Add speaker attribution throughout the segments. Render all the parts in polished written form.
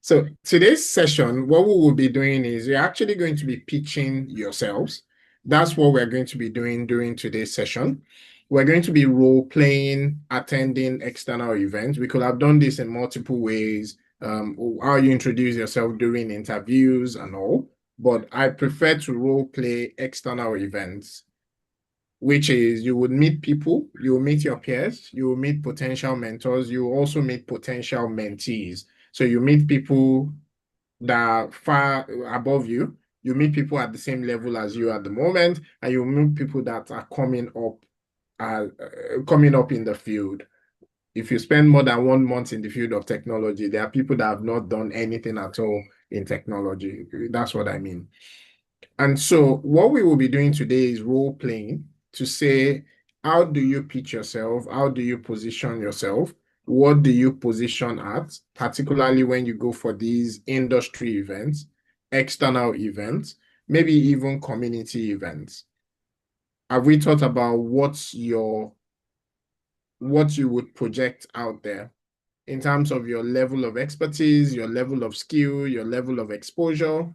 Speaker 1: So today's session, what we will be doing is you're actually going to be pitching yourselves. That's what we're going to be doing during today's session. We're going to be role playing, attending external events. We could have done this in multiple ways. How you introduce yourself during interviews and all, but I prefer to role play external events, which is you would meet people, you will meet your peers, you will meet potential mentors, you will also meet potential mentees. So you meet people that are far above you, you meet people at the same level as you at the moment, and you meet people that are coming up in the field. If you spend more than 1 month in the field of technology, there are people that have not done anything at all in technology. That's what I mean. And so what we will be doing today is role playing to say, how do you pitch yourself? How do you position yourself? What do you position at, particularly when you go for these industry events, external events, maybe even community events? Have we thought about what you would project out there in terms of your level of expertise, your level of skill, your level of exposure,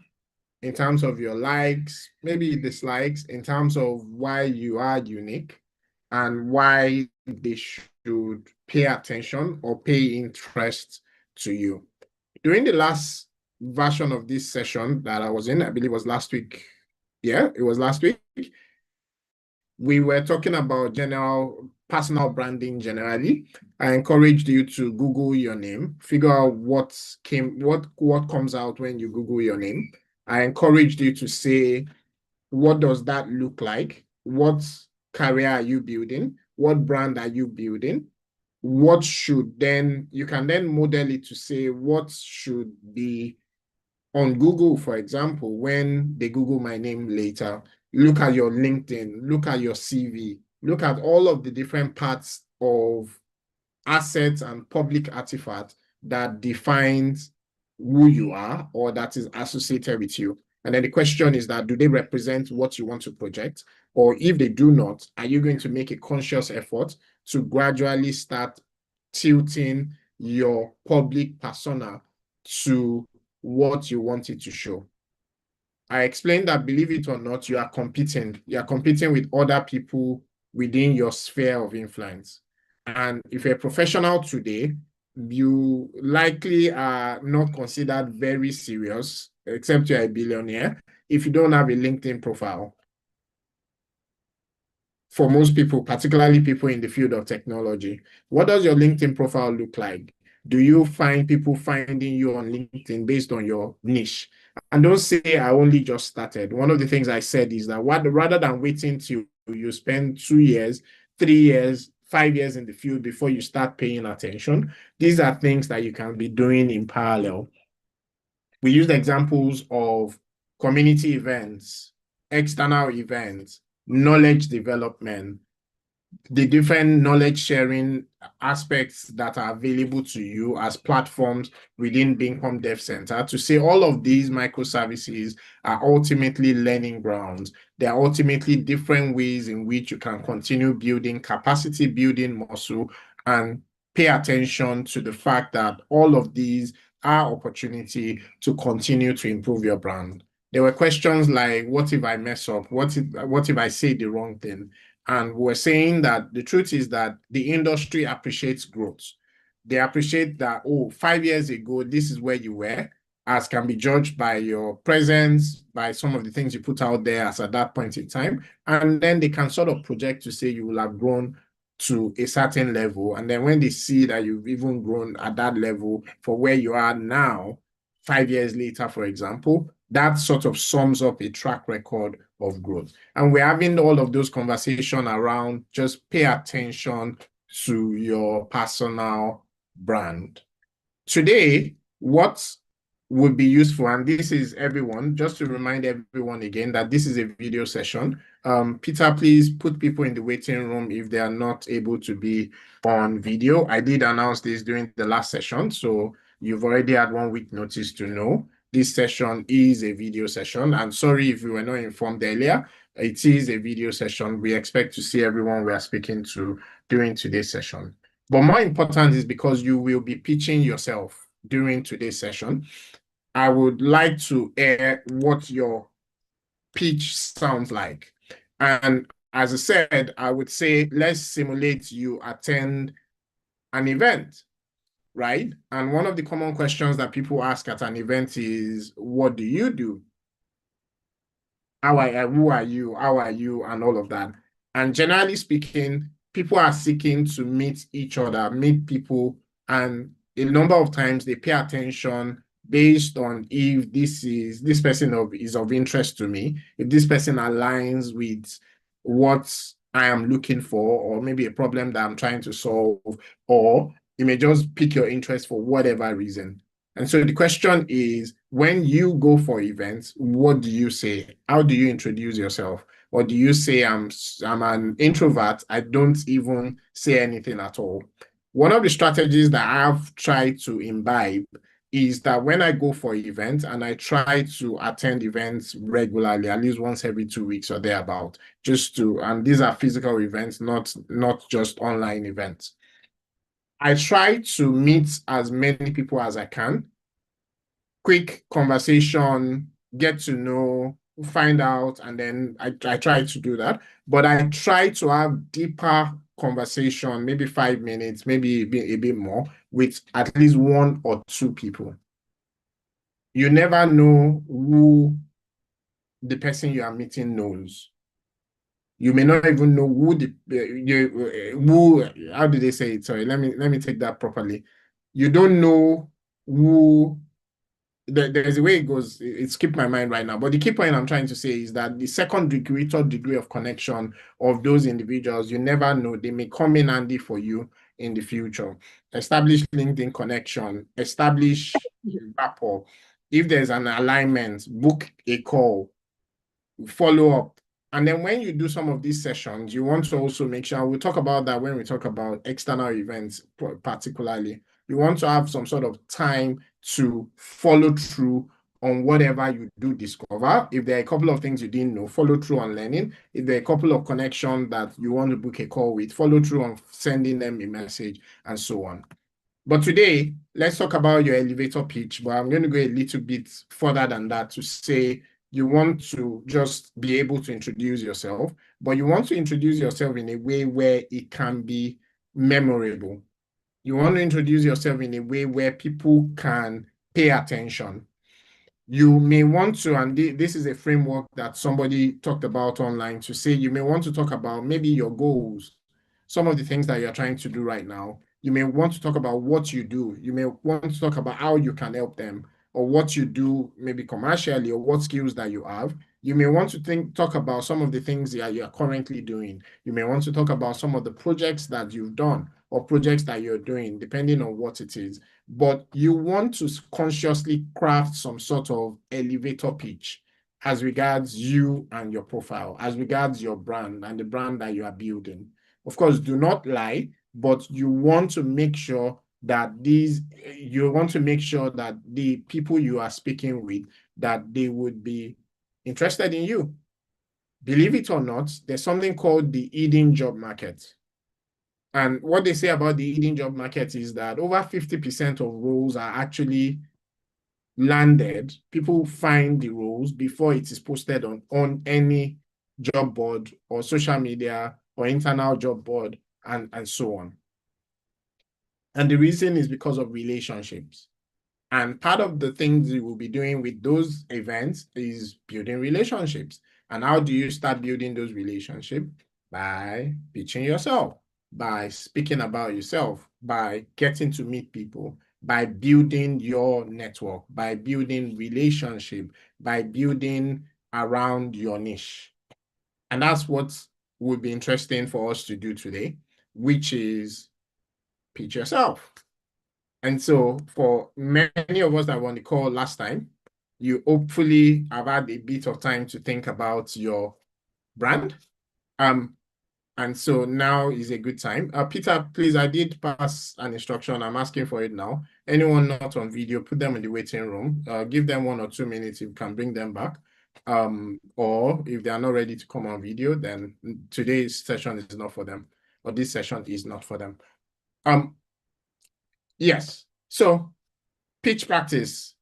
Speaker 1: in terms of your likes, maybe dislikes, in terms of why you are unique and why they should pay attention or pay interest to you. During the last version of this session that I was in, I believe it was last week. Yeah, it was last week. We were talking about general personal branding generally. I encouraged you to Google your name, figure out what comes out when you Google your name. I encouraged you to say, what does that look like? What career are you building? What brand are you building? What should then, you can then model it to say what should be on Google, for example, when they Google my name later, look at your LinkedIn, look at your CV, look at all of the different parts of assets and public artifacts that defines who you are or that is associated with you. And then the question is that, do they represent what you want to project? Or if they do not, are you going to make a conscious effort to gradually start tilting your public persona to what you want it to show? I explained that, believe it or not, you are competing. You are competing with other people within your sphere of influence. And if you're a professional today, you likely are not considered very serious, except you're a billionaire, if you don't have a LinkedIn profile. For most people, particularly people in the field of technology, what does your LinkedIn profile look like? Do you find people finding you on LinkedIn based on your niche? And don't say, I only just started. One of the things I said is that rather than waiting till you spend 2 years, 3 years, 5 years in the field before you start paying attention, these are things that you can be doing in parallel. We used examples of community events, external events, knowledge development, the different knowledge sharing aspects that are available to you as platforms within Bincom Dev Center, to say all of these microservices are ultimately learning grounds. They are ultimately different ways in which you can continue building capacity, building muscle, and pay attention to the fact that all of these are opportunity to continue to improve your brand. There were questions like, what if I mess up? What if I say the wrong thing? And we're saying that the truth is that the industry appreciates growth. They appreciate that, oh, 5 years ago, this is where you were, as can be judged by your presence, by some of the things you put out there as at that point in time. And then they can sort of project to say you will have grown to a certain level. And then when they see that you've even grown at that level for where you are now, 5 years later, for example, that sort of sums up a track record of growth. And we're having all of those conversations around just pay attention to your personal brand. Today, what would be useful, and this is everyone, just to remind everyone again that this is a video session. Peter, please put people in the waiting room if they are not able to be on video. I did announce this during the last session, so you've already had 1 week notice to know. This session is a video session. And sorry if you were not informed earlier, it is a video session. We expect to see everyone we are speaking to during today's session. But more important is because you will be pitching yourself. during today's session. I would like to hear what your pitch sounds like. And as I said, I would say let's simulate you attend an event, right? And one of the common questions that people ask at an event is, what do you do? Who are you? How are you? And all of that. And generally speaking, people are seeking to meet each other, meet people, and a number of times they pay attention based on if this person is of interest to me, if this person aligns with what I am looking for, or maybe a problem that I'm trying to solve, or it may just pique your interest for whatever reason. And so the question is, when you go for events, what do you say? How do you introduce yourself? Or do you say, I'm an introvert, I don't even say anything at all? One of the strategies that I've tried to imbibe is that when I go for events and I try to attend events regularly, at least once every 2 weeks or thereabout, and these are physical events, not just online events. I try to meet as many people as I can, quick conversation, get to know, find out, and then I try to do that. But I try to have deeper conversation, maybe 5 minutes, maybe a bit more, with at least one or two people. You never know who the person you are meeting knows. You may not even know how do they say it? Sorry, let me take that properly. You don't know who there's a way it goes, it skipped my mind right now. But the key point I'm trying to say is that the second degree, third degree of connection of those individuals, you never know. They may come in handy for you in the future. Establish LinkedIn connection, establish rapport. If there's an alignment, book a call, follow up. And then when you do some of these sessions, you want to also make sure, we'll talk about that when we talk about external events, particularly. You want to have some sort of time to follow through on whatever you do discover. If there are a couple of things you didn't know, follow through on learning. If there are a couple of connections that you want to book a call with, follow through on sending them a message and so on. But today, let's talk about your elevator pitch, but I'm going to go a little bit further than that to say you want to just be able to introduce yourself, but you want to introduce yourself in a way where it can be memorable. You want to introduce yourself in a way where people can pay attention. You may want to, and this is a framework that somebody talked about online, to say you may want to talk about maybe your goals, some of the things that you're trying to do right now. You may want to talk about what you do. You may want to talk about how you can help them, or what you do maybe commercially, or what skills that you have. You may want to talk about some of the things that you're currently doing. You may want to talk about some of the projects that you've done or projects that you're doing, depending on what it is. But you want to consciously craft some sort of elevator pitch as regards you and your profile, as regards your brand and the brand that you are building. Of course, do not lie, but you want to make sure that the people you are speaking with, that they would be interested in you. Believe it or not, there's something called the hidden job market. And what they say about the hidden job market is that over 50% of roles are actually landed. People find the roles before it is posted on any job board or social media or internal job board and so on. And the reason is because of relationships. And part of the things you will be doing with those events is building relationships. And how do you start building those relationships? By pitching yourself, by speaking about yourself, by getting to meet people, by building your network, by building relationship, by building around your niche. And that's what would be interesting for us to do today, which is pitch yourself. And so for many of us that were on the call last time, you hopefully have had a bit of time to think about your brand. And so now is a good time. Peter, please, I did pass an instruction. I'm asking for it now. Anyone not on video, put them in the waiting room. Give them 1 or 2 minutes if you can bring them back. Or if they are not ready to come on video, then today's session is not for them, or this session is not for them. Yes. So Pitch practice.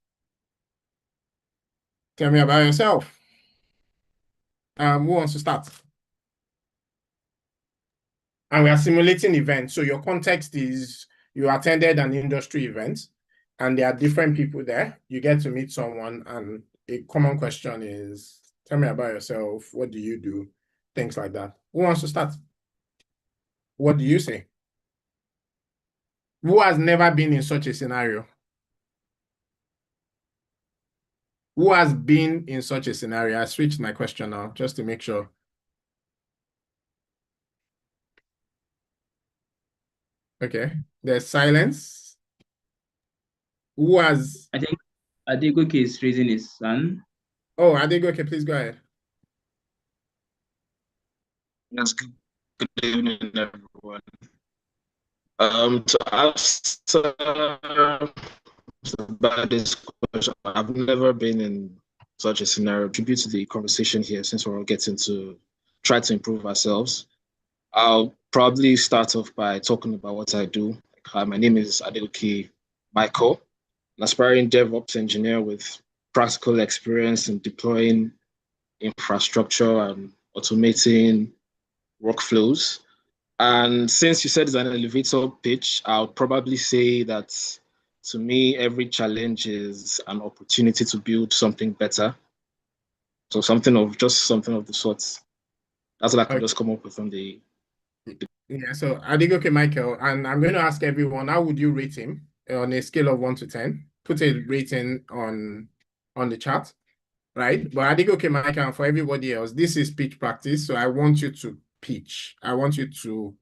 Speaker 1: Tell me about yourself. Who wants to start? And we are simulating events. So your context is you attended an industry event and there are different people there. You get to meet someone, and a common question is, tell me about yourself. What do you do? Things like that. Who wants to start? What do you say? Who has never been in such a scenario? Who has been in such a scenario? I switched my question now just to make sure. Okay. There's silence. Who has?
Speaker 2: I think Adegoke is raising his son.
Speaker 1: Oh, Adegoke, please go ahead.
Speaker 3: Yes, good evening, everyone. To answer about this question, I've never been in such a scenario. Due to the conversation here, since we're all getting to try to improve ourselves, I'll probably start off by talking about what I do. Hi, my name is Adeoke Michael, an aspiring DevOps engineer with practical experience in deploying infrastructure and automating workflows. And since you said it's an elevator pitch, I'll probably say that to me, every challenge is an opportunity to build something better. So something of the sorts. That's what I can
Speaker 1: Okay.
Speaker 3: just come up with on the.
Speaker 1: Yeah, so Adegoke Michael, and I'm going to ask everyone, how would you rate him on a scale of 1 to 10? Put a rating on the chat, right? But Adegoke Michael, and for everybody else, this is pitch practice. So I want you to pitch. I want you to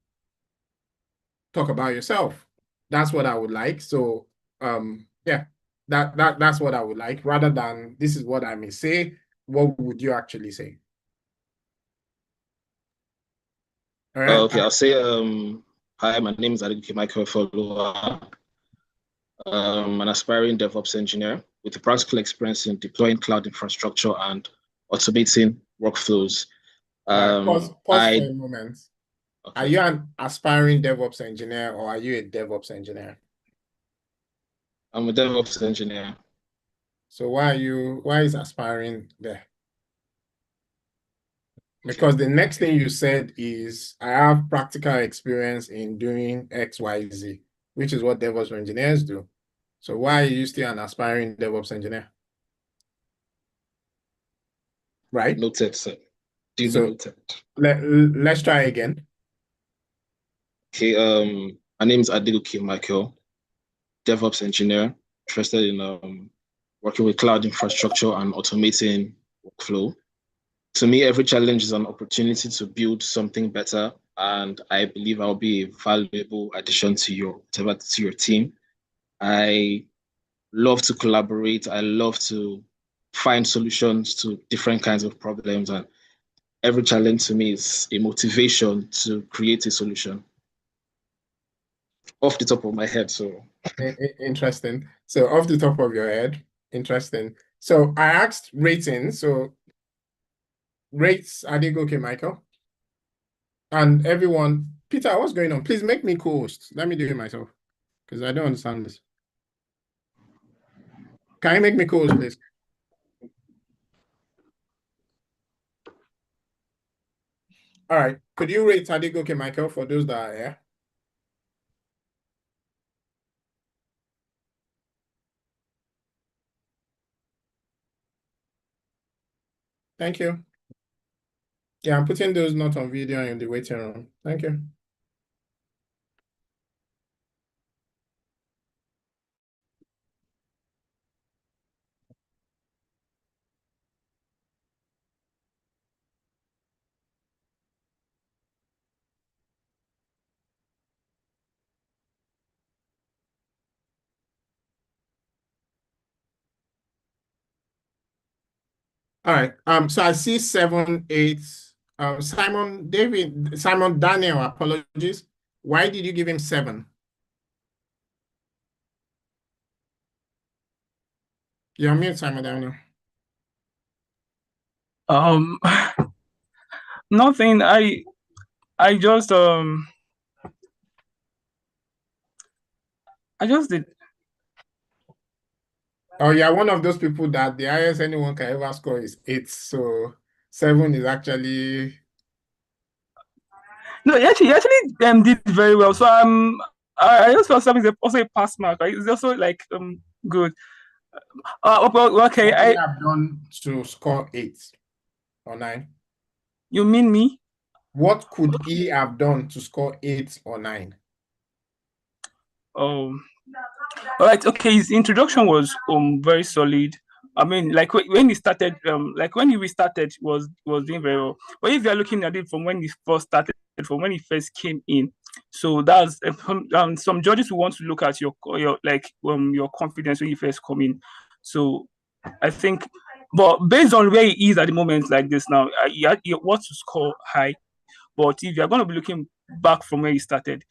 Speaker 1: talk about yourself. That's what I would like. So yeah, that's what I would like. Rather than this is what I may say, what would you actually say? All right.
Speaker 3: Okay, I'll say hi, my name is Adeoke Michael Follower. An aspiring DevOps engineer with a practical experience in deploying cloud infrastructure and automating workflows.
Speaker 1: All right, pause for
Speaker 3: I
Speaker 1: a moment. Are
Speaker 3: okay.
Speaker 1: you an aspiring DevOps engineer or are you a DevOps engineer?
Speaker 3: I'm a DevOps engineer.
Speaker 1: So why is aspiring there?
Speaker 3: Okay.
Speaker 1: Because the next thing you said is, I have practical experience in doing X, Y, Z, which is what DevOps engineers do. So why are you still an aspiring DevOps engineer? Right?
Speaker 3: Noted, sir. Duly
Speaker 1: So
Speaker 3: noted.
Speaker 1: let's try again.
Speaker 3: Okay, my name is Adegoke Michael, DevOps engineer, interested in working with cloud infrastructure and automating workflow. To me, every challenge is an opportunity to build something better, and I believe I'll be a valuable addition to your team. I love to collaborate. I love to find solutions to different kinds of problems, and every challenge to me is a motivation to create a solution. Off the top of my head, so
Speaker 1: Interesting. So off the top of your head, interesting. So I asked rating. So rates Adegoke Michael. And everyone, Peter, what's going on? Please make me co-host. Let me do it myself because I don't understand this. Can you make me co-host, please? All right. Could you rate Adegoke Michael for those that are here? Thank you. Yeah, I'm putting those not on video in the waiting room. Thank you. All right. So I see 7, 8. Simon Daniel, apologies. Why did you give him 7? You're mute, Simon Daniel.
Speaker 4: Um, nothing. I just I just did.
Speaker 1: Oh, yeah, one of those people that the highest anyone can ever score is 8. So 7 is actually
Speaker 4: No, he actually did very well. So I just felt 7 is also a pass mark. Right? It's also like good. Okay,
Speaker 1: what would you have done to score 8 or 9?
Speaker 4: you mean me?
Speaker 1: What could he have done to score 8 or 9?
Speaker 4: Oh, all right. Okay, his introduction was very solid. I mean, like when he started, like when he restarted, was doing very well. But if you're looking at it from when he first started, from when he first came in, so that's some judges will want to look at your confidence when you first come in. So I think, but based on where he is at the moment, like this now, he wants to score high. But if you're going to be looking back from where he started,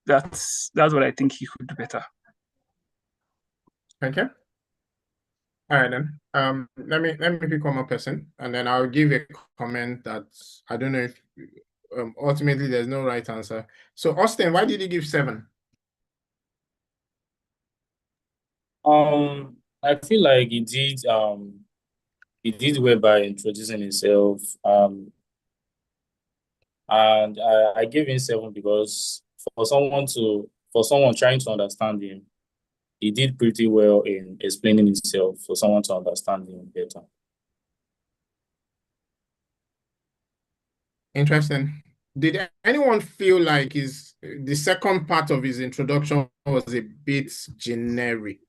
Speaker 4: that's what I think he could do better.
Speaker 1: Okay. All right then. Let me pick one more person, and then I'll give a comment that I don't know if ultimately there's no right answer. So Austin, why did you give 7?
Speaker 5: I feel like he did well by introducing himself. And I gave him 7 because for someone trying to understand him, he did pretty well in explaining himself for someone to understand him better.
Speaker 1: Interesting. Did anyone feel like the second part of his introduction was a bit generic?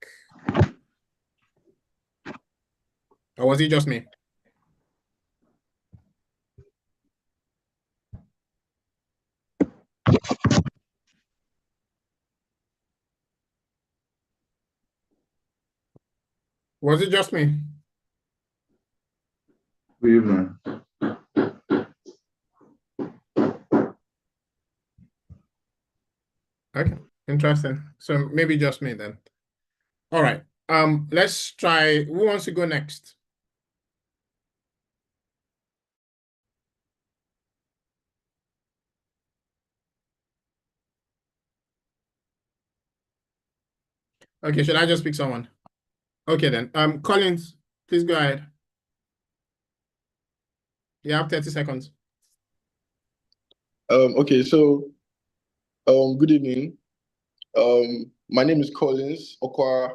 Speaker 1: Or was it just me? Was it just me?
Speaker 6: Good evening.
Speaker 1: Okay, interesting. So maybe just me then. All right. Let's try. Who wants to go next? Okay, should I just pick someone? Okay then. Collins, please go ahead. You have 30 seconds.
Speaker 7: Okay, so good evening. My name is Collins Okwa.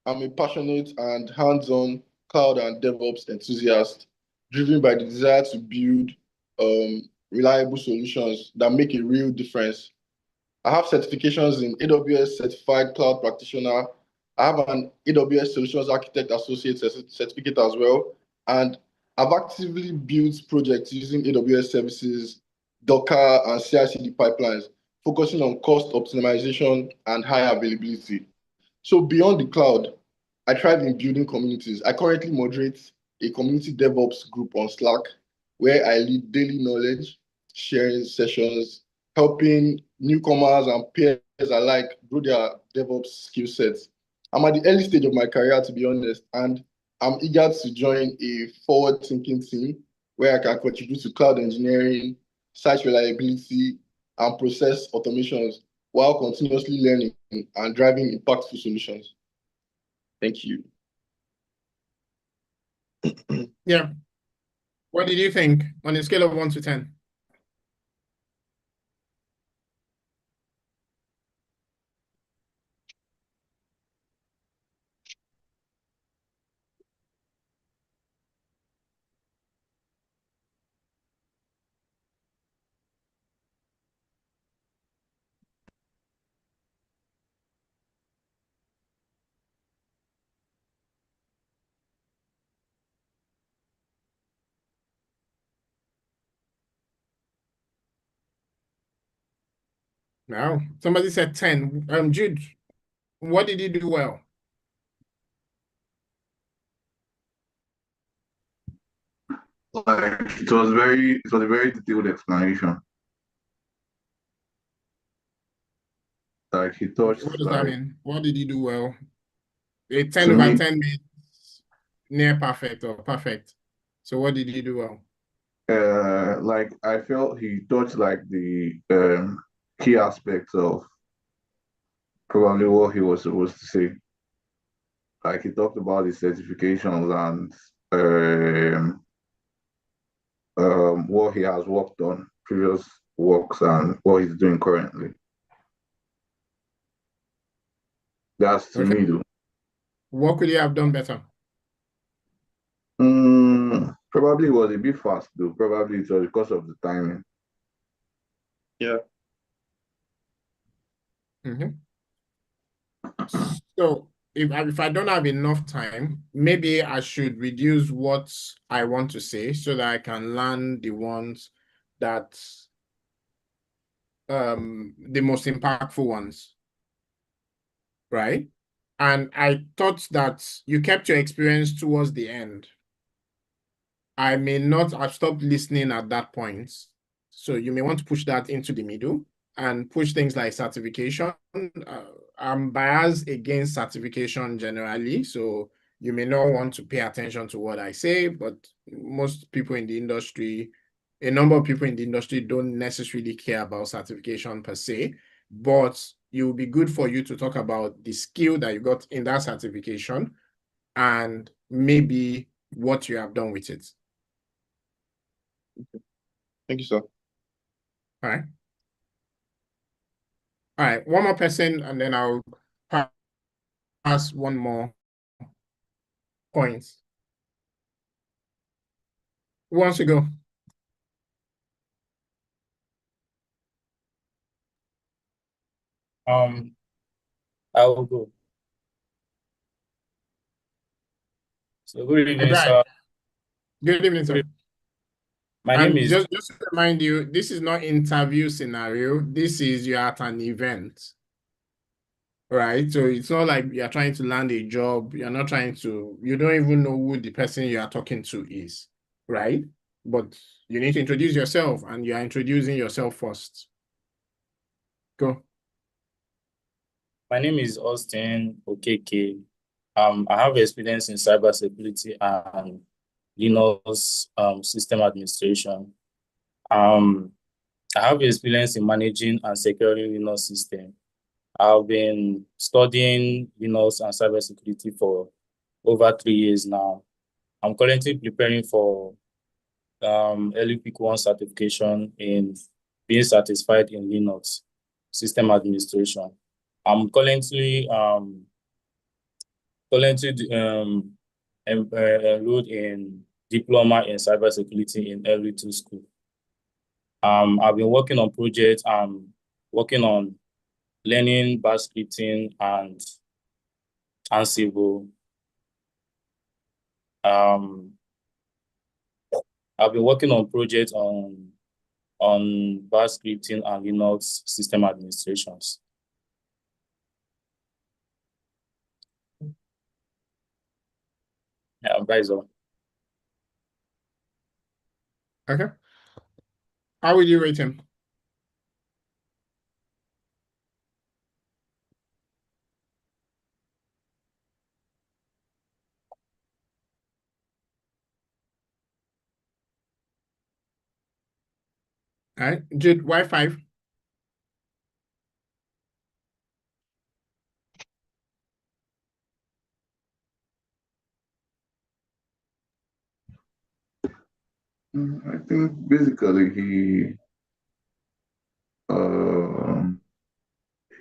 Speaker 7: I'm a passionate and hands-on cloud and DevOps enthusiast, driven by the desire to build reliable solutions that make a real difference. I have certifications in AWS Certified Cloud Practitioner. I have an AWS Solutions Architect Associate certificate as well. And I've actively built projects using AWS services, Docker, and CI/CD pipelines, focusing on cost optimization and high availability. So beyond the cloud, I thrive in building communities. I currently moderate a community DevOps group on Slack where I lead daily knowledge sharing sessions, helping newcomers and peers alike grow their DevOps skill sets. I'm at the early stage of my career, to be honest, and I'm eager to join a forward-thinking team where I can contribute to cloud engineering, site reliability, and process automations while continuously learning and driving impactful solutions. Thank you.
Speaker 1: Yeah. What did you think on a scale of 1 to 10? No. Somebody said 10. Jude, what did you do well?
Speaker 6: Like it was a very detailed explanation. Like he touched
Speaker 1: What does that
Speaker 6: like
Speaker 1: mean? What did you do well? A 10
Speaker 6: to
Speaker 1: over
Speaker 6: me,
Speaker 1: 10 means near perfect or perfect. So what did you do well?
Speaker 6: like I felt he touched like the key aspects of probably what he was supposed to say. like he talked about the certifications and what he has worked on, previous works, and what he's doing currently. That's to me, though.
Speaker 1: What could you have done better?
Speaker 6: Probably was a bit fast, though. Probably it was because of the timing.
Speaker 7: Yeah.
Speaker 1: So if I don't have enough time, maybe I should reduce what I want to say so that I can learn the ones that the most impactful ones, right? And I thought that you kept your experience towards the end. I may not have stopped listening at that point. So you may want to push that into the middle and push things like certification. I'm biased against certification generally, so you may not want to pay attention to what I say, but most people in the industry, a number of people in the industry don't necessarily care about certification per se, but it will be good for you to talk about the skill that you got in that certification and maybe what you have done with it.
Speaker 7: Thank you, sir.
Speaker 1: All right. All right, one more person, and then I'll pass one more point. Who wants to go?
Speaker 5: I will go. So good evening,
Speaker 1: Right.
Speaker 5: sir.
Speaker 1: Good evening, sir.
Speaker 5: My name
Speaker 1: And
Speaker 5: is
Speaker 1: just to remind you, this is not interview scenario. This is you're at an event, right? So it's not like you're trying to land a job. You're not trying to, you don't even know who the person you are talking to is, right? But you need to introduce yourself, and you are introducing yourself first. Go.
Speaker 5: My name is Austin Okeke. I have experience in cybersecurity and Linux system administration. I have experience in managing and securing Linux system. I've been studying Linux and cybersecurity for over 3 years now. I'm currently preparing for LUPIC 1 certification in being satisfied in Linux system administration. I'm currently enrolled in diploma in cybersecurity in Emigr8 school. I've been working on projects. I'm working on learning bash scripting and Ansible. I've been working on projects on bash scripting and Linux system administrations. Yeah, that is all.
Speaker 1: Okay. How would you rate him? All right, Jude, why 5?
Speaker 6: I think basically he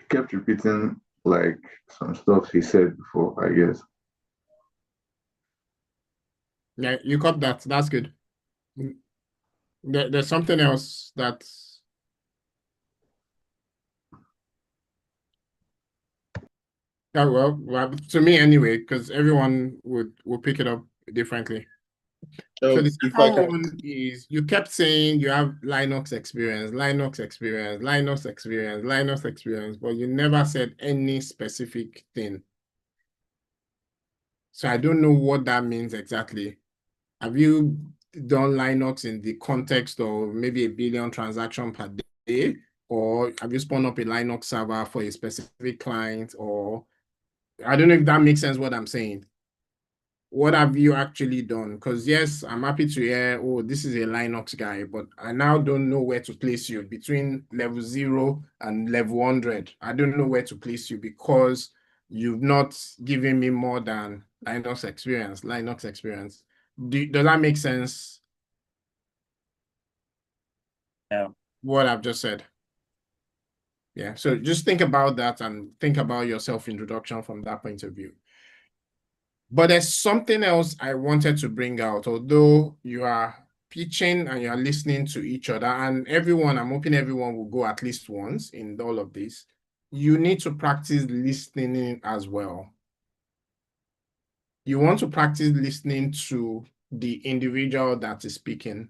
Speaker 6: kept repeating like some stuff he said before, I guess.
Speaker 1: Yeah, you got that. That's good. There's something else that's well, to me anyway, because everyone would pick it up differently. So the
Speaker 7: If I
Speaker 1: second
Speaker 7: can,
Speaker 1: one is you kept saying you have Linux experience, Linux experience, Linux experience, Linux experience, but you never said any specific thing. So I don't know what that means exactly. Have you done Linux in the context of maybe 1 billion transactions per day? Or have you spun up a Linux server for a specific client? Or I don't know if that makes sense what I'm saying. What have you actually done? Because yes, I'm happy to hear, oh, this is a Linux guy, but I now don't know where to place you between level 0 and level 100. I don't know where to place you because you've not given me more than Linux experience. Does that make sense?
Speaker 5: Yeah.
Speaker 1: What I've just said. Yeah, so just think about that and think about your self-introduction from that point of view. But there's something else I wanted to bring out, although you are pitching and you are listening to each other, and everyone, I'm hoping everyone will go at least once in all of this. You need to practice listening as well. You want to practice listening to the individual that is speaking.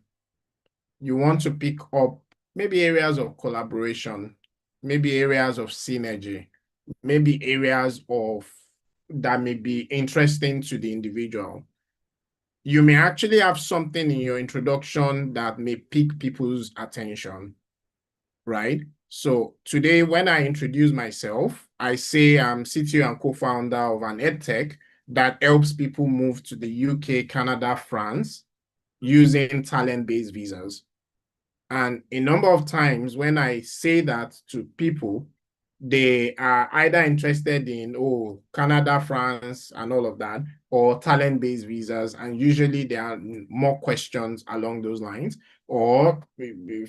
Speaker 1: You want to pick up maybe areas of collaboration, maybe areas of synergy, maybe areas of that may be interesting to the individual. You may actually have something in your introduction that may pique people's attention, right? So today, when I introduce myself, I say I'm CTO and co-founder of an edtech that helps people move to the UK, Canada, France using talent-based visas. And a number of times when I say that to people, they are either interested in, oh, Canada, France, and all of that, or talent-based visas. And usually there are more questions along those lines. Or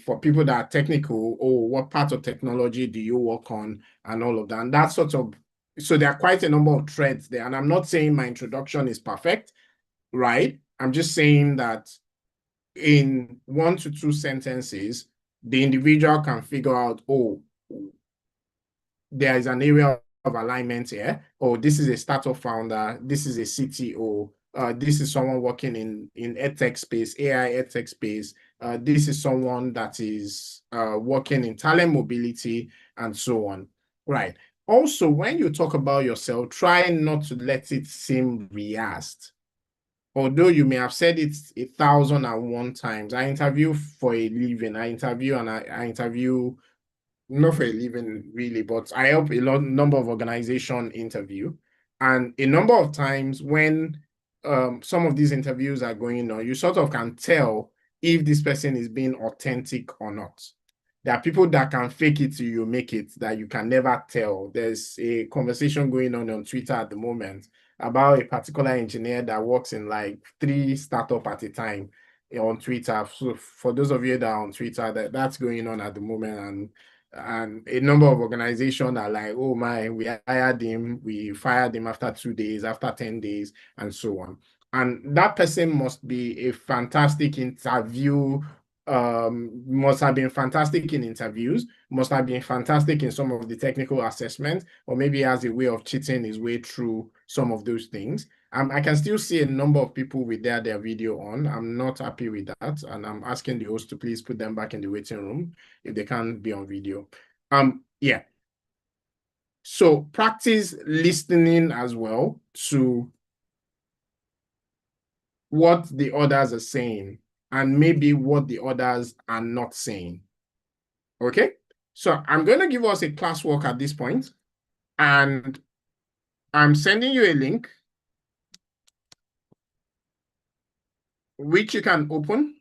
Speaker 1: for people that are technical, oh, what part of technology do you work on, and all of that. And that sort of, so there are quite a number of threads there. And I'm not saying my introduction is perfect, right? I'm just saying that in 1 to 2 sentences, the individual can figure out, oh, there is an area of alignment here. Oh, this is a startup founder. This is a CTO. This is someone working in edtech space, AI edtech space. This is someone that is working in talent mobility and so on. Right. Also, when you talk about yourself, try not to let it seem rehearsed. Although you may have said it 1,001 times. I interview for a living. I interview not for a living really, but I help a number of organizations interview. And a number of times when some of these interviews are going on, you sort of can tell if this person is being authentic or not. There are people that can fake it till you make it that you can never tell. There's a conversation going on Twitter at the moment about a particular engineer that works in like 3 startups at a time on Twitter. So for those of you that are on Twitter, that's going on at the moment, and a number of organizations are like, oh my, we hired him, we fired him after 2 days, after 10 days, and so on. And that person must be a fantastic interview, must have been fantastic in interviews, must have been fantastic in some of the technical assessments, or maybe has a way of cheating his way through some of those things. I can still see a number of people with their video on. I'm not happy with that, and I'm asking the host to please put them back in the waiting room if they can't be on video. Yeah. So practice listening as well to what the others are saying and maybe what the others are not saying. Okay? So I'm going to give us a classwork at this point, and I'm sending you a link which you can open.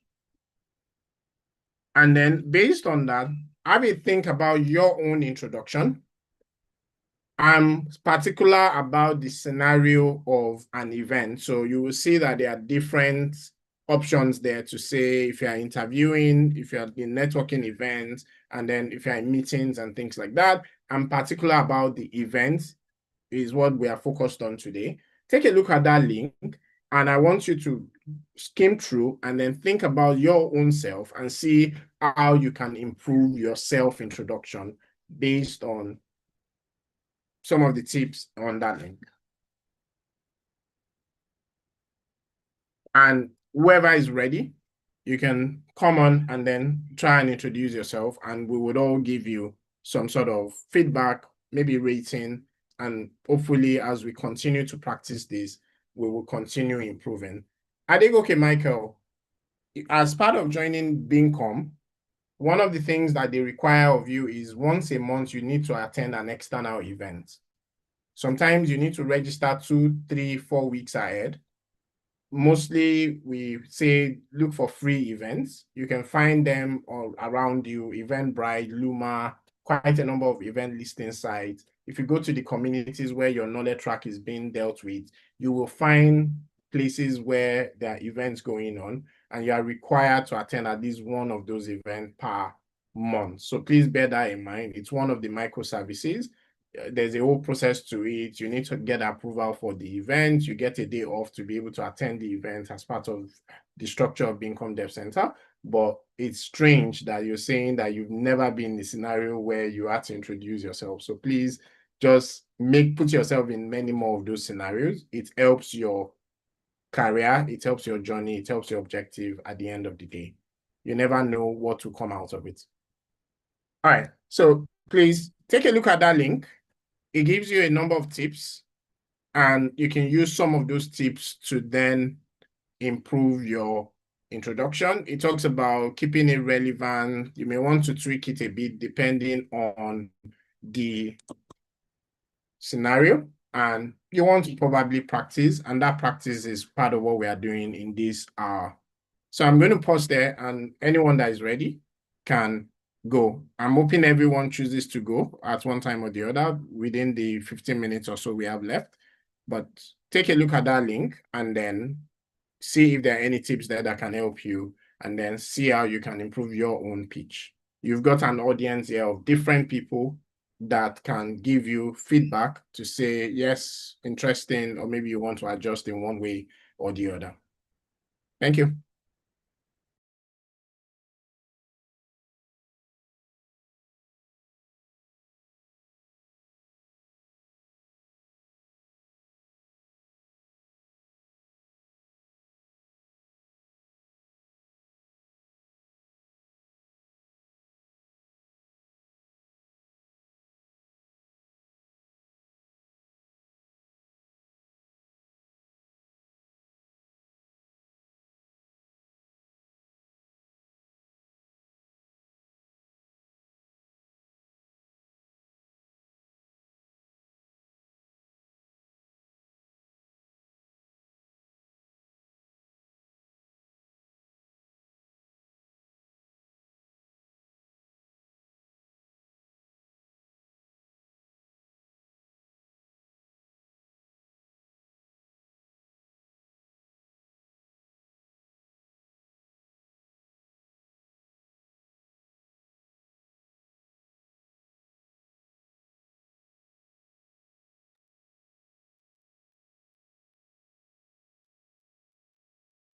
Speaker 1: And then based on that, have a think about your own introduction. I'm particular about the scenario of an event. So you will see that there are different options there to say if you're interviewing, if you're in networking events, and then if you're in meetings and things like that. I'm particular about the event is what we are focused on today. Take a look at that link, and I want you to skim through and then think about your own self and see how you can improve your self-introduction based on some of the tips on that link. And whoever is ready, you can come on and then try and introduce yourself, and we would all give you some sort of feedback, maybe rating, and hopefully as we continue to practice this, we will continue improving. Adegoke Michael, as part of joining Bincom, one of the things that they require of you is once a month, you need to attend an external event. Sometimes you need to register 2, 3, 4 weeks ahead. Mostly we say look for free events. You can find them all around you, Eventbrite, Luma, quite a number of event listing sites. if you go to the communities where your knowledge track is being dealt with, you will find places where there are events going on, and you are required to attend at least one of those events per month. So please bear that in mind. It's one of the microservices. There's a whole process to it. You need to get approval for the event. You get a day off to be able to attend the event as part of the structure of the Income Dev Center. But it's strange that you're saying that you've never been in a scenario where you had to introduce yourself. So please just put yourself in many more of those scenarios. It helps your career, it helps your journey, it helps your objective at the end of the day. You never know what will come out of it. All right, so please take a look at that link. It gives you a number of tips, and you can use some of those tips to then improve your introduction. It talks about keeping it relevant. You may want to tweak it a bit depending on the scenario, and you want to probably practice, and that practice is part of what we are doing in this hour. So I'm going to pause there, and anyone that is ready can go. I'm hoping everyone chooses to go at one time or the other within the 15 minutes or so we have left. But take a look at that link and then see if there are any tips there that can help you, and then see how you can improve your own pitch. You've got an audience here of different people that can give you feedback to say, yes, interesting, or maybe you want to adjust in one way or the other. Thank you.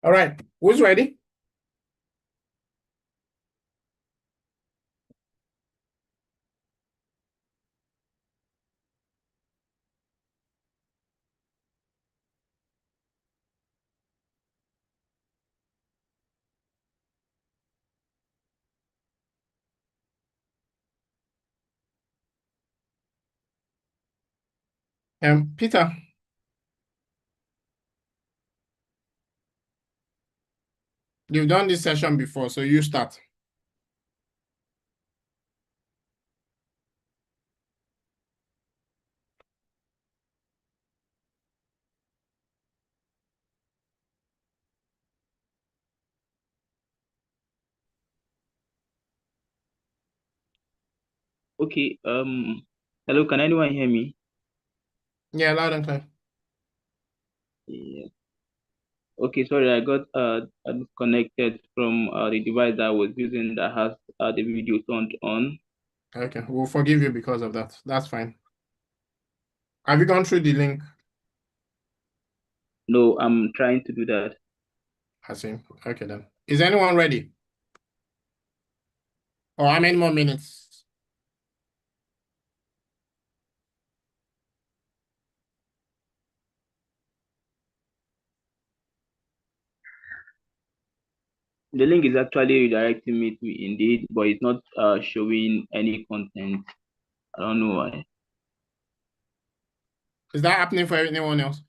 Speaker 1: All right, who's ready? Peter. You've done this session before, so you start.
Speaker 2: Okay. Hello, can anyone hear me?
Speaker 1: Yeah, loud and clear.
Speaker 2: Yeah. Okay, sorry, I got disconnected from the device that I was using that has the video turned on.
Speaker 1: Okay, we'll forgive you because of that. That's fine. Have you gone through the link?
Speaker 2: No, I'm trying to do that.
Speaker 1: I see. Okay, then. Is anyone ready? Or how many more minutes?
Speaker 2: The link is actually redirecting me to Indeed, but it's not showing any content. I don't know why.
Speaker 1: Is that happening for anyone else?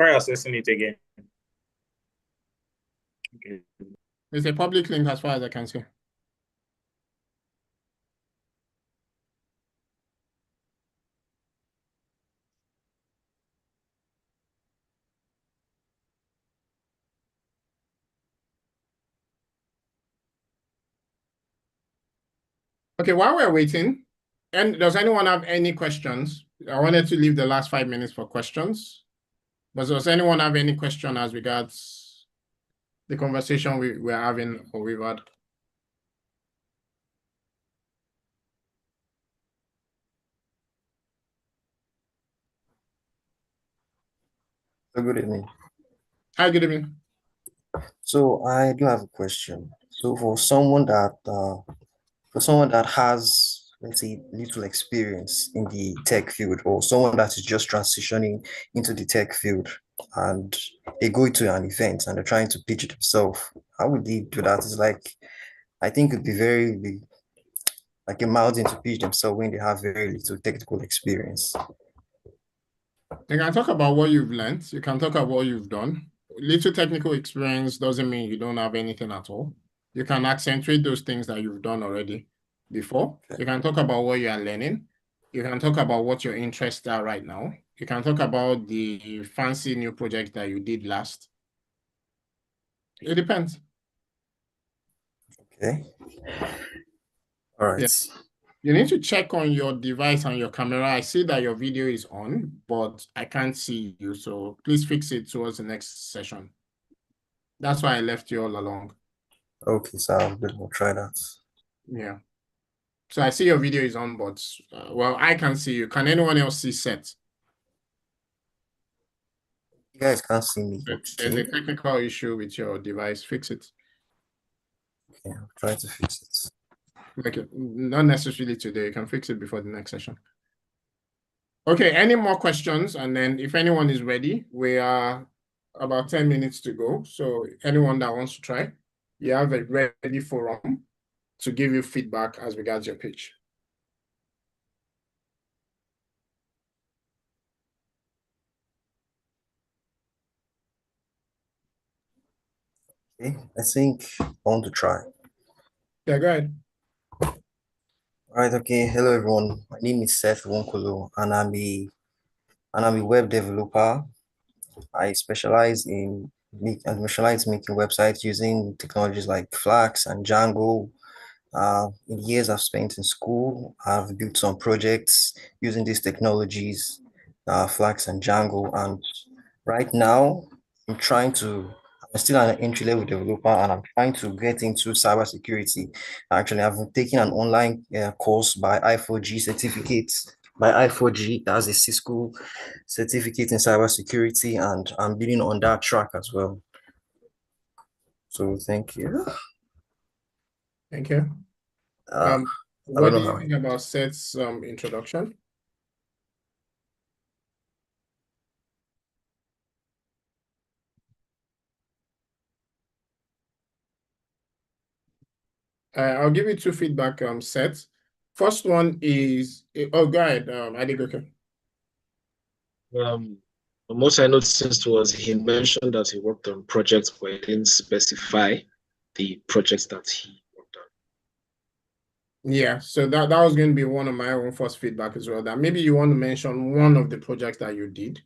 Speaker 5: Try accessing it again. Okay.
Speaker 1: It's a public link as far as I can see. Okay, while we're waiting, and does anyone have any questions? I wanted to leave the last 5 minutes for questions. But does anyone have any question as regards the conversation we're having or we've had?
Speaker 8: Good evening.
Speaker 1: Hi, good evening.
Speaker 8: So I do have a question. So for someone that has, let's say, little experience in the tech field, or someone that is just transitioning into the tech field, and they go to an event and they're trying to pitch it themselves, how would they do that? It's like, I think it'd be like a mountain to pitch themselves when they have very little technical experience.
Speaker 1: You can talk about what you've learned. You can talk about what you've done. Little technical experience doesn't mean you don't have anything at all. You can accentuate those things that you've done already before. You can talk about what you are learning. You can talk about what your interests are right now. You can talk about the fancy new project that you did last. It depends.
Speaker 8: Okay. All right.
Speaker 1: Yeah. You need to check on your device and your camera. I see that your video is on, but I can't see you. So please fix it towards the next session. That's why I left you all along.
Speaker 8: Okay, so we'll try that.
Speaker 1: Yeah. So I see your video is on, but well, I can see you. Can anyone else see Seth?
Speaker 8: You guys can't see me.
Speaker 1: There's a technical issue with your device. Fix it.
Speaker 8: Okay, I'll try to fix it.
Speaker 1: Okay, not necessarily today. You can fix it before the next session. Okay, any more questions? And then if anyone is ready, we are about 10 minutes to go. So anyone that wants to try, you have a ready forum to give you feedback as regards your pitch.
Speaker 8: Okay, I think I want to try.
Speaker 1: Yeah, go ahead.
Speaker 8: All right, okay. Hello everyone. My name is Seth Wonkolo, and I'm a web developer. I specialize in making websites using technologies like Flask and Django. In years I've spent in school, I've built some projects using these technologies, Flask and Django. And right now, I'm still an entry-level developer and I'm trying to get into cybersecurity. Actually, I've taken an online course by I4G certificates. By I4G, that's a Cisco certificate in cybersecurity, and I'm building on that track as well. So thank you.
Speaker 1: Thank you. What do you think about Seth's introduction? I'll give you two feedback sets. First one is, oh, go ahead, Adegoke.
Speaker 3: The most I noticed was he mentioned that he worked on projects, but he didn't specify the projects that he worked on.
Speaker 1: Yeah, so that was going to be one of my own first feedback as well, that maybe you want to mention one of the projects that you did.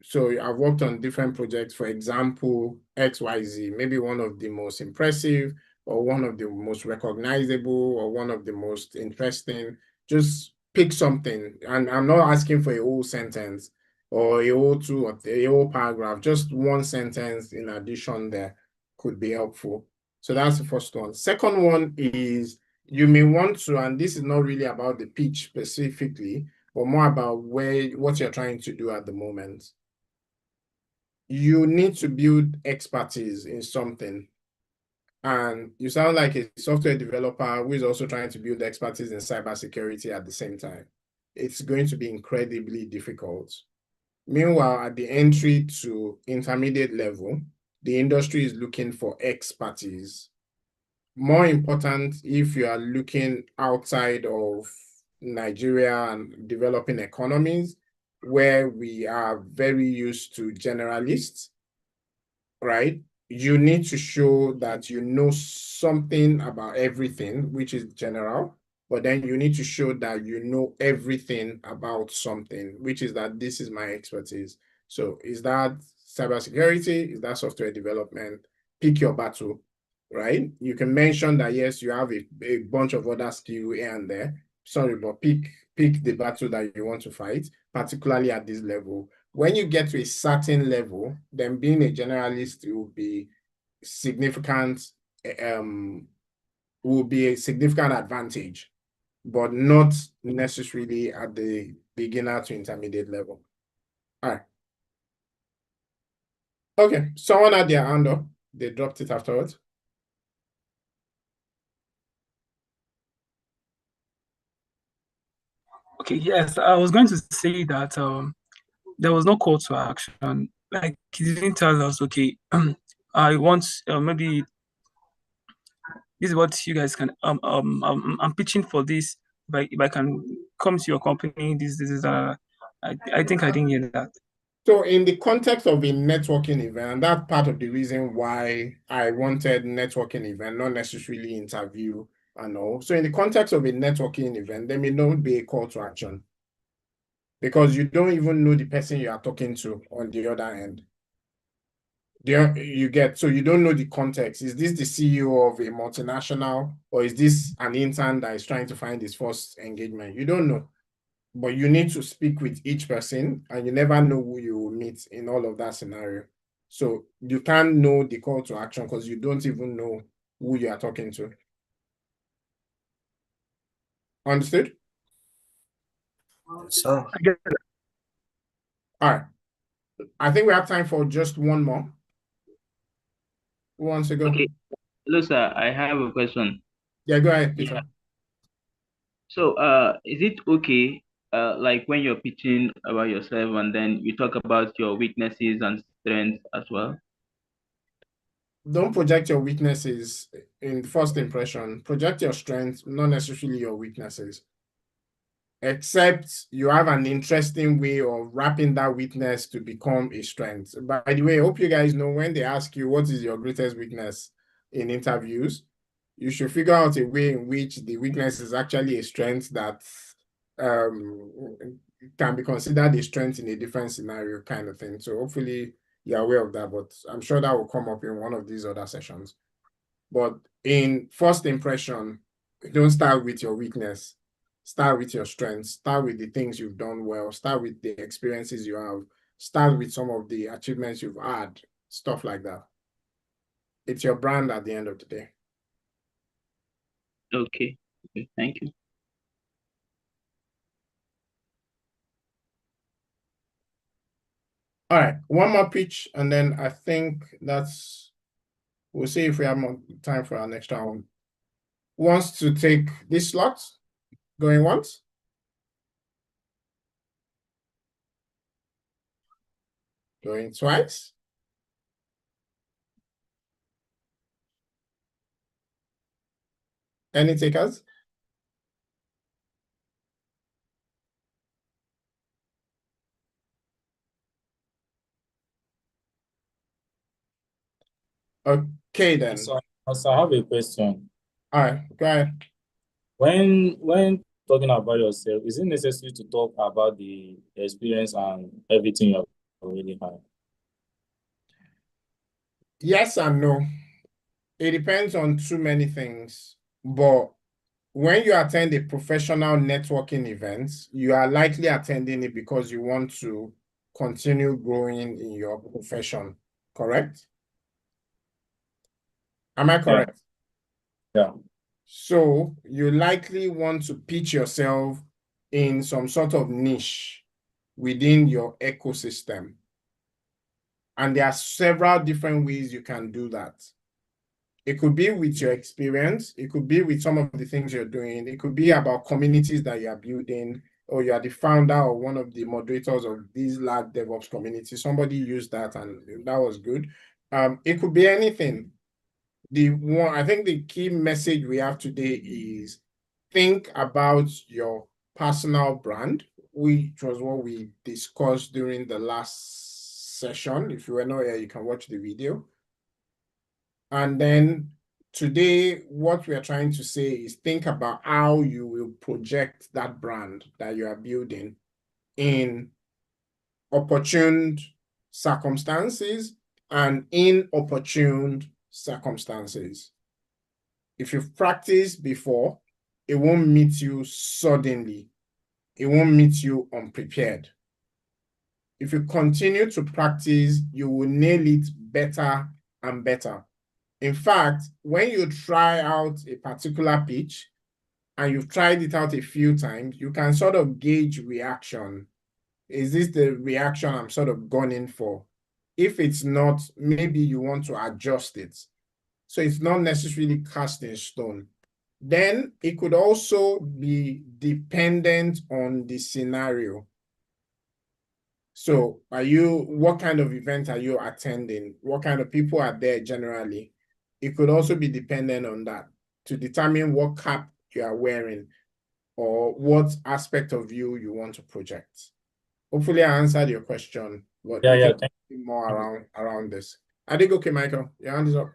Speaker 1: So I've worked on different projects, for example, XYZ, maybe one of the most impressive or one of the most recognizable or one of the most interesting. Just pick something. And I'm not asking for a whole sentence or a whole two or a whole paragraph. Just one sentence in addition there could be helpful. So that's the first one. Second one is you may want to, and this is not really about the pitch specifically, but more about what you're trying to do at the moment. You need to build expertise in something. And you sound like a software developer who is also trying to build expertise in cybersecurity at the same time. It's going to be incredibly difficult. Meanwhile, at the entry to intermediate level, the industry is looking for expertise. More important if you are looking outside of Nigeria and developing economies where we are very used to generalists, right? You need to show that you know something about everything, which is general, but then you need to show that you know everything about something, which is that this is my expertise. So is that cybersecurity? Is that software development? Pick your battle. right? You can mention that, yes, you have a bunch of other skill here and there. Sorry, but pick the battle that you want to fight, particularly at this level. When you get to a certain level, then being a generalist will be significant, will be a significant advantage, but not necessarily at the beginner to intermediate level. All right. Okay, someone had their hand up. They dropped it afterwards.
Speaker 4: Okay, yes, I was going to say that there was no call to action. Like he didn't tell us, okay, I want maybe this is what you guys can I'm pitching for this. If I can come to your company, this is I think I didn't hear that.
Speaker 1: So in the context of a networking event, and that's part of the reason why I wanted networking event, not necessarily interview and all. So in the context of a networking event, there may not be a call to action because you don't even know the person you are talking to on the other end. You get, so you don't know the context. Is this the CEO of a multinational, or is this an intern that is trying to find his first engagement? You don't know. But you need to speak with each person, and you never know who you will meet in all of that scenario. So you can't know the call to action because you don't even know who you are talking to. Understood?
Speaker 8: So,
Speaker 4: I get that.
Speaker 1: All right. I think we have time for just one more. Who wants to go?
Speaker 2: Okay. Hello, sir. I have a question.
Speaker 1: Yeah, go ahead, Peter.
Speaker 2: So, is it okay, like when you're pitching about yourself and then you talk about your weaknesses and strengths as well?
Speaker 1: Don't project your weaknesses in first impression. Project your strengths, not necessarily your weaknesses. Except you have an interesting way of wrapping that weakness to become a strength. By the way, I hope you guys know when they ask you what is your greatest weakness in interviews, you should figure out a way in which the weakness is actually a strength that can be considered a strength in a different scenario kind of thing. So hopefully you're aware of that, but I'm sure that will come up in one of these other sessions. But in first impression, don't start with your weakness. Start with your strengths. Start with the things you've done well. Start with the experiences you have. Start with some of the achievements you've had. Stuff like that. It's your brand at the end of the day.
Speaker 2: Okay. Okay. Thank you.
Speaker 1: All right, one more pitch, and then I think we'll see if we have more time for our next round. Who wants to take this slot? Going once? Going twice? Any takers? Okay, then.
Speaker 5: So I have a question.
Speaker 1: All right, go ahead.
Speaker 5: When talking about yourself, is it necessary to talk about the experience and everything you have already had?
Speaker 1: Yes and no. It depends on too many things. But when you attend a professional networking event, you are likely attending it because you want to continue growing in your profession, correct? Am I correct?
Speaker 5: Yeah.
Speaker 1: So you likely want to pitch yourself in some sort of niche within your ecosystem. And there are several different ways you can do that. It could be with your experience. It could be with some of the things you're doing. It could be about communities that you are building, or you are the founder or one of the moderators of these large DevOps communities. Somebody used that and that was good. It could be anything. I think the key message we have today is think about your personal brand, which was what we discussed during the last session. If you were not here, you can watch the video. And then today, what we are trying to say is think about how you will project that brand that you are building in opportune circumstances and inopportune circumstances. If you've practiced before, it won't meet you suddenly. It won't meet you unprepared. If you continue to practice, you will nail it better and better. In fact, when you try out a particular pitch and you've tried it out a few times, you can sort of gauge reaction. Is this the reaction I'm sort of gunning for? If it's not, maybe you want to adjust it. So it's not necessarily cast in stone. Then it could also be dependent on the scenario. So what kind of event are you attending? What kind of people are there generally? It could also be dependent on that to determine what cap you are wearing or what aspect of you want to project. Hopefully I answered your question, but
Speaker 5: Yeah,
Speaker 1: we
Speaker 5: yeah.
Speaker 1: can see more around this. I think, okay, Michael, your hand is up.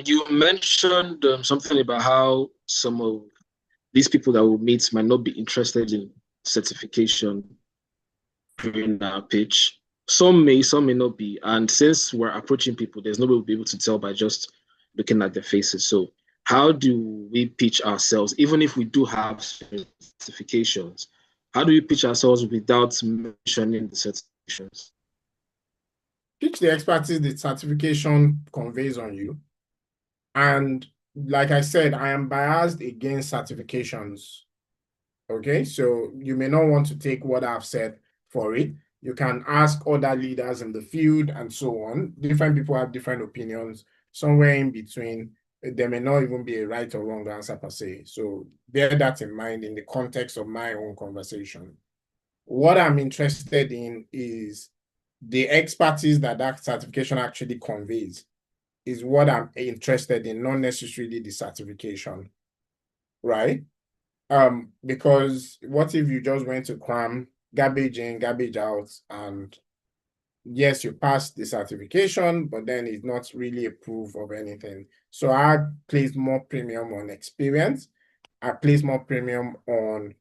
Speaker 3: You mentioned something about how some of these people that will meet might not be interested in certification during our pitch. Some may not be. And since we're approaching people, there's no way we'll be able to tell by just looking at their faces. So how do we pitch ourselves, even if we do have certifications? How do we pitch ourselves without mentioning the certifications?
Speaker 1: Pitch the expertise the certification conveys on you. And like I said, I am biased against certifications. Okay, so you may not want to take what I've said for it. You can ask other leaders in the field and so on. Different people have different opinions. Somewhere in between, there may not even be a right or wrong answer per se. So bear that in mind in the context of my own conversation. What I'm interested in is the expertise that that certification actually conveys is what I'm interested in, not necessarily the certification, right? Because what if you just went to cram garbage in, garbage out, and yes, you passed the certification, but then it's not really a proof of anything. So I place more premium on experience. I place more premium on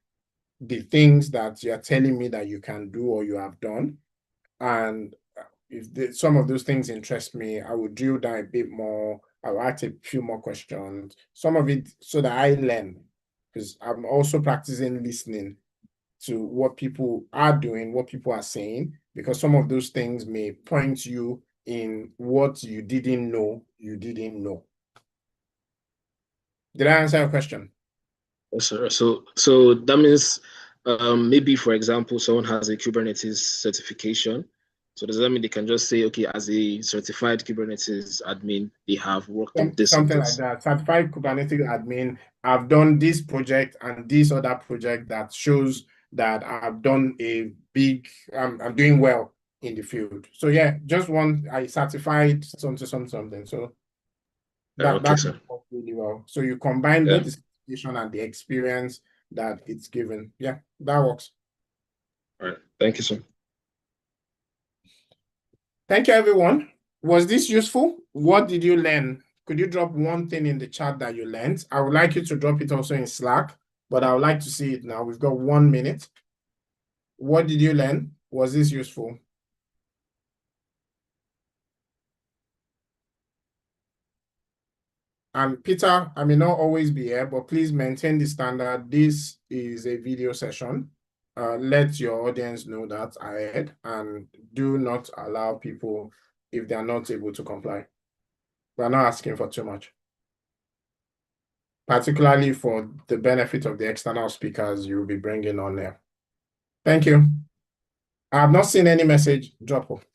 Speaker 1: the things that you're telling me that you can do or you have done. And if some of those things interest me, I would drill down a bit more. I will ask a few more questions. Some of it so that I learn, because I'm also practicing listening to what people are doing, what people are saying, because some of those things may point you in what you didn't know you didn't know. Did I answer your question?
Speaker 3: Yes, sir. So that means maybe, for example, someone has a Kubernetes certification. So does that mean they can just say, okay, as a certified Kubernetes admin, they have worked on this and
Speaker 1: Something like
Speaker 3: this?
Speaker 1: that. Certified Kubernetes admin, I've done this project and this other project that shows that I've done a big, I'm doing well in the field. So yeah, just I certified something. So
Speaker 3: Okay,
Speaker 1: that
Speaker 3: sir.
Speaker 1: works really well. So you combine
Speaker 3: Yeah.
Speaker 1: both the certification and the experience that it's given. Yeah, that works.
Speaker 3: All right. Thank you, sir.
Speaker 1: Thank you, everyone. Was this useful? What did you learn? Could you drop one thing in the chat that you learned? I would like you to drop it also in Slack, but I would like to see it now. We've got 1 minute. What did you learn? Was this useful? And Peter, I may not always be here, but please maintain the standard. This is a video session. Let your audience know that ahead and do not allow people if they are not able to comply. We're not asking for too much, particularly for the benefit of the external speakers you'll be bringing on there. Thank you. I have not seen any message drop off.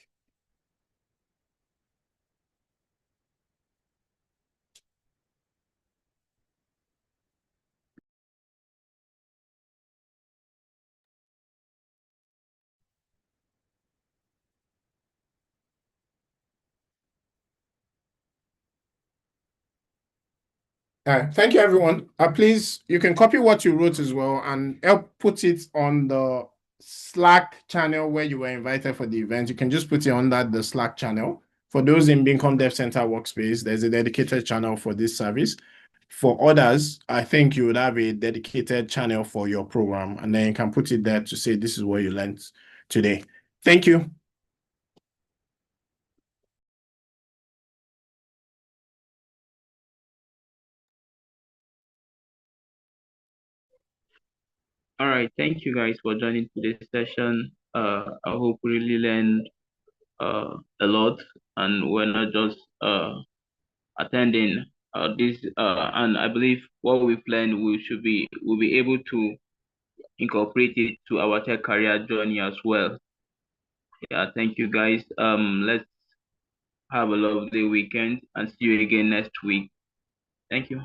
Speaker 1: Thank you, everyone. Please, you can copy what you wrote as well and help put it on the Slack channel where you were invited for the event. You can just put it on the Slack channel. For those in Beacon Dev Center workspace, there's a dedicated channel for this service. For others, I think you would have a dedicated channel for your program, and then you can put it there to say this is what you learned today. Thank you.
Speaker 2: All right, thank you guys for joining today's session. I hope we really learned a lot, and we're not just attending this. And I believe what we've learned, we'll be able to incorporate it to our tech career journey as well. Yeah, thank you guys. Let's have a lovely weekend and see you again next week. Thank you.